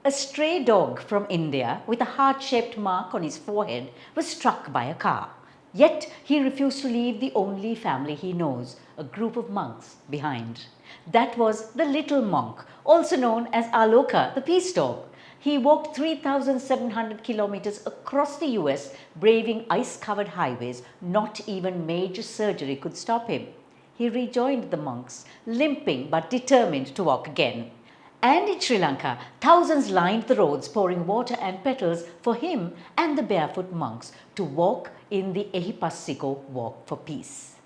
A stray dog from India with a heart-shaped mark on his forehead was struck by a car. Yet he refused to leave the only family he knows, a group of monks, behind. That was the little monk, also known as Aloca, the peace dog. He walked 3,700 kilometers across the US, braving ice-covered highways. Not even major surgery could stop him. He rejoined the monks, limping but determined to walk again. And in Sri Lanka, thousands lined the roads pouring water and petals for him and the barefoot monks to walk in the Ehipassiko Walk for Peace.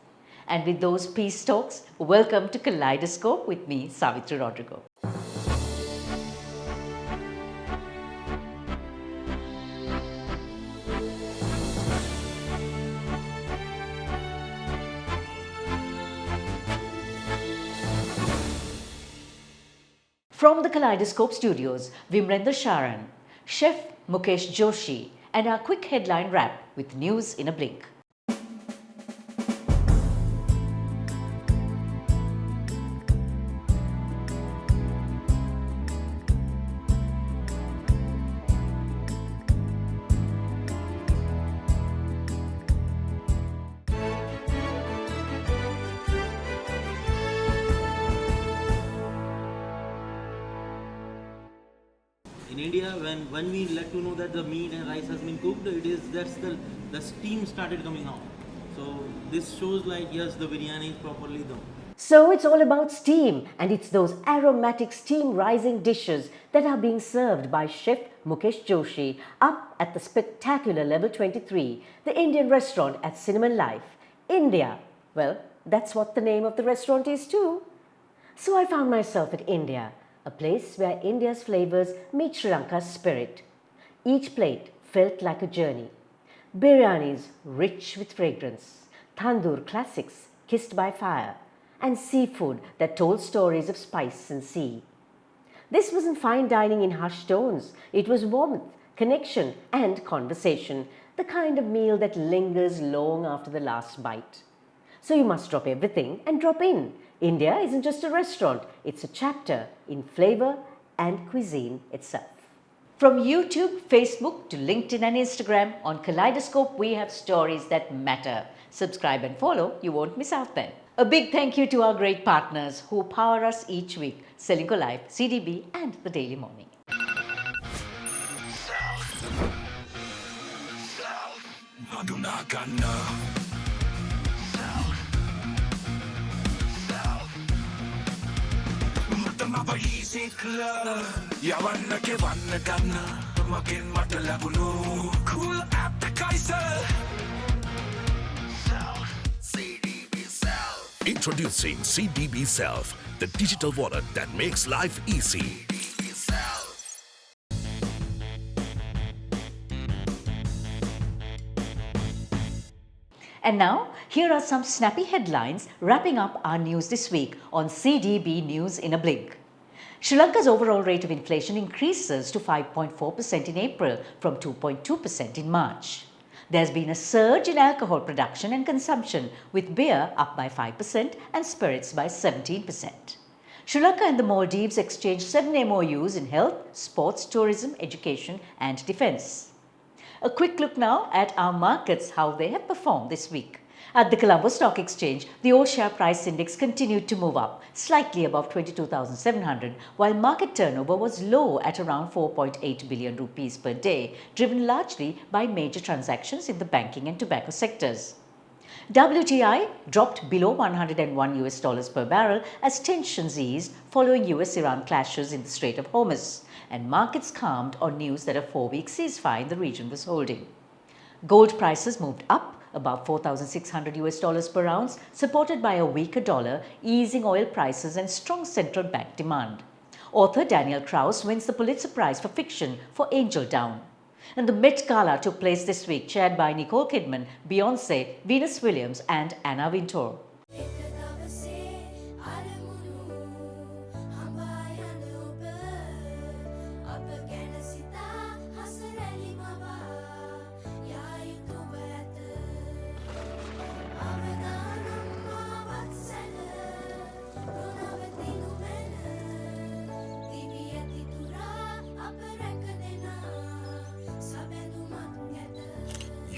And with those peace talks, welcome to Kaleidoscope with me, Savithri Rodrigo. From the Kaleidoscope studios, Vimlendra Sharan, Chef Mukesh Joshi, and our quick headline wrap with news in a blink. In India, when we let to know that the meat and rice has been cooked, that's the steam started coming out. So this shows like yes, the biryani is properly done. So it's all about steam, and it's those aromatic steam rising dishes that are being served by Chef Mukesh Joshi up at the spectacular level 23, the Indian restaurant at CinnamonLife, India. Well, that's what the name of the restaurant is too. So I found myself at India, a place where India's flavors meet Sri Lanka's spirit. Each plate felt like a journey. Biryanis rich with fragrance, tandoor classics kissed by fire, and seafood that told stories of spice and sea. This wasn't fine dining in hushed tones. It was warmth, connection, and conversation, the kind of meal that lingers long after the last bite. So you must drop everything and drop in. India isn't just a restaurant, it's a chapter in flavor and cuisine itself. From YouTube, Facebook to LinkedIn and Instagram, on Kaleidoscope we have stories that matter. Subscribe and follow, you won't miss out then. A big thank you to our great partners who power us each week, CinnamonLife, CDB and The Daily Morning. Cool appetizer. Introducing CDB Self, the digital wallet that makes life easy. And now, here are some snappy headlines wrapping up our news this week on CDB News in a Blink. Sri Lanka's overall rate of inflation increases to 5.4% in April from 2.2% in March. There's been a surge in alcohol production and consumption, with beer up by 5% and spirits by 17%. Sri Lanka and the Maldives exchanged 7 MOUs in health, sports, tourism, education and defence. A quick look now at our markets, how they have performed this week. At the Colombo Stock Exchange, the all-share price index continued to move up, slightly above 22,700, while market turnover was low at around 4.8 billion rupees per day, driven largely by major transactions in the banking and tobacco sectors. WTI dropped below $101 per barrel as tensions eased following US-Iran clashes in the Strait of Hormuz, and markets calmed on news that a 4-week ceasefire in the region was holding. Gold prices moved up above $4,600 per ounce, supported by a weaker dollar, easing oil prices and strong central bank demand. Author Daniel Kraus wins the Pulitzer Prize for fiction for Angel Down. And the Met Gala took place this week, chaired by Nicole Kidman, Beyoncé, Venus Williams and Anna Wintour.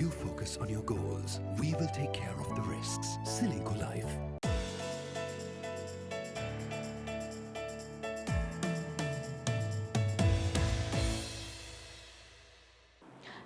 You focus on your goals. We will take care of the risks. CinnamonLife.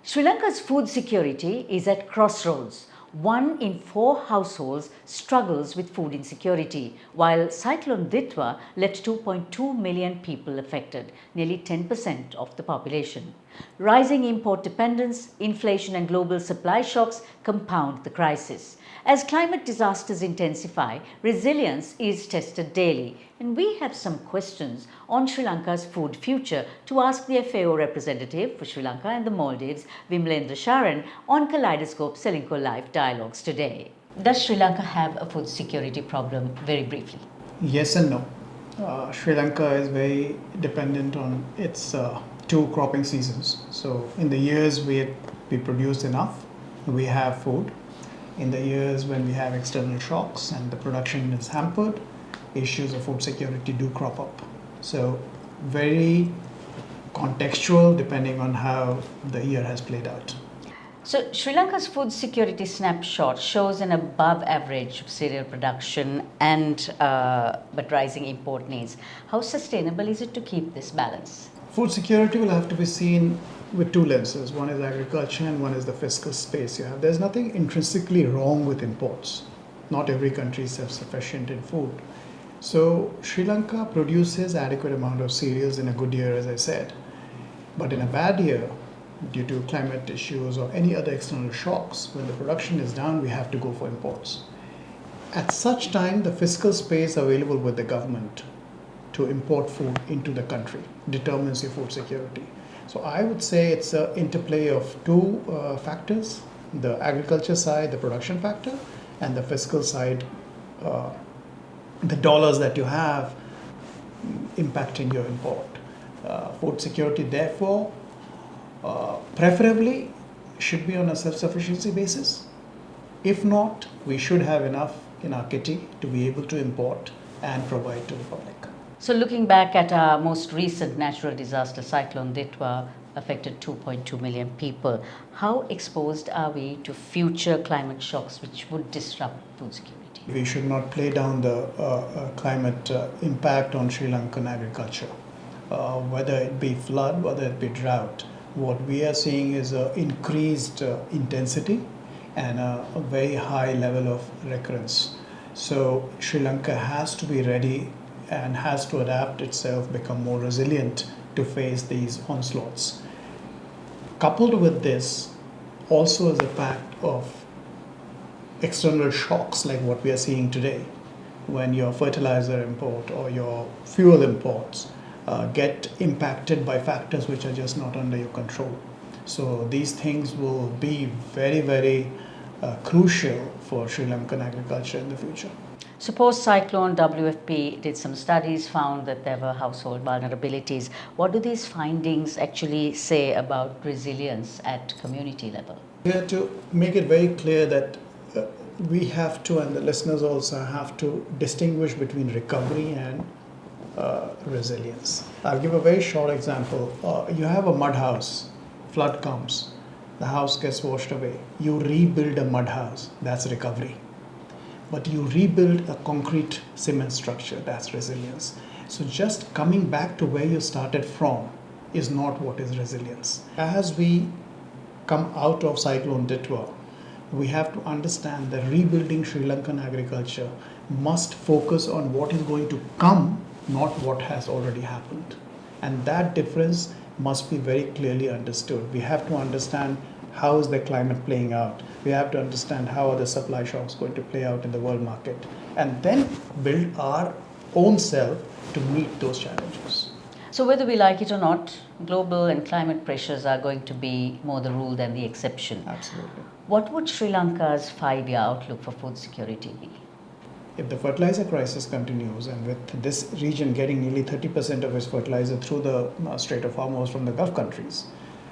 Sri Lanka's food security is at crossroads. 1 in 4 households struggles with food insecurity, while Cyclone Ditwa left 2.2 million people affected, nearly 10% of the population. Rising import dependence, inflation and global supply shocks compound the crisis. As climate disasters intensify, resilience is tested daily, and we have some questions on Sri Lanka's food future to ask the FAO representative for Sri Lanka and the Maldives, Vimlendra Sharan, on Kaleidoscope CinnamonLife Dialogues today. Does Sri Lanka have a food security problem? Very briefly. Yes and no. Sri Lanka is very dependent on its 2 cropping seasons. So in the years we produce enough, we have food. In the years when we have external shocks and the production is hampered, issues of food security do crop up. So very contextual depending on how the year has played out. So Sri Lanka's food security snapshot shows an above average cereal production and but rising import needs. How sustainable is it to keep this balance? Food security will have to be seen with 2 lenses. One is agriculture and one is the fiscal space you have. There's nothing intrinsically wrong with imports. Not every country is self-sufficient in food. So Sri Lanka produces adequate amount of cereals in a good year, as I said. But in a bad year, due to climate issues or any other external shocks, when the production is down, we have to go for imports. At such time, the fiscal space available with the government to import food into the country determines your food security. So I would say it's an interplay of 2 factors, the agriculture side, the production factor, and the fiscal side, the dollars that you have impacting your import. Food security, therefore, preferably should be on a self-sufficiency basis. If not, we should have enough in our kitty to be able to import and provide to the public. So looking back at our most recent natural disaster, Cyclone Ditwa affected 2.2 million people. How exposed are we to future climate shocks which would disrupt food security? We should not play down the climate impact on Sri Lankan agriculture, whether it be flood, whether it be drought. What we are seeing is an increased intensity and a very high level of recurrence. So Sri Lanka has to be ready and has to adapt itself, become more resilient to face these onslaughts. Coupled with this also is the fact of external shocks like what we are seeing today, when your fertilizer import or your fuel imports get impacted by factors which are just not under your control. So these things will be very, very crucial for Sri Lankan agriculture in the future. Suppose cyclone WFP did some studies, found that there were household vulnerabilities. What do these findings actually say about resilience at community level? We have to make it very clear that we have to, and the listeners also have to, distinguish between recovery and resilience. I'll give a very short example. You have a mud house, flood comes, the house gets washed away. You rebuild a mud house, that's recovery. But you rebuild a concrete cement structure, that's resilience. So just coming back to where you started from is not what is resilience. As we come out of Cyclone Ditwa, we have to understand that rebuilding Sri Lankan agriculture must focus on what is going to come, not what has already happened. And that difference must be very clearly understood. We have to understand how is the climate playing out. We have to understand how are the supply shocks going to play out in the world market, and then build our own self to meet those challenges. So whether we like it or not, global and climate pressures are going to be more the rule than the exception. Absolutely. What would Sri Lanka's 5-year outlook for food security be? If the fertilizer crisis continues, and with this region getting nearly 30% of its fertilizer through the Strait of Hormuz from the Gulf countries,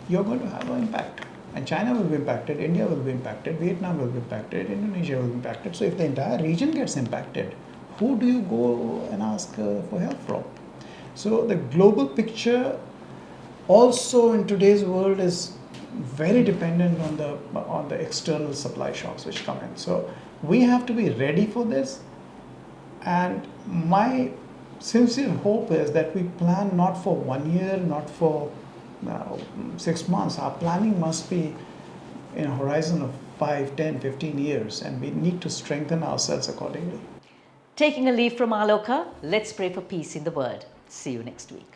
you're going to have an impact. And China will be impacted, India will be impacted, Vietnam will be impacted, Indonesia will be impacted. So if the entire region gets impacted, who do you go and ask for help from? So the global picture also in today's world is very dependent on the external supply shocks which come in. So we have to be ready for this. And my sincere hope is that we plan not for 1 year, not for 6 months. Our planning must be in a horizon of 5, 10, 15 years, and we need to strengthen ourselves accordingly. Taking a leaf from Aloca, let's pray for peace in the world. See you next week.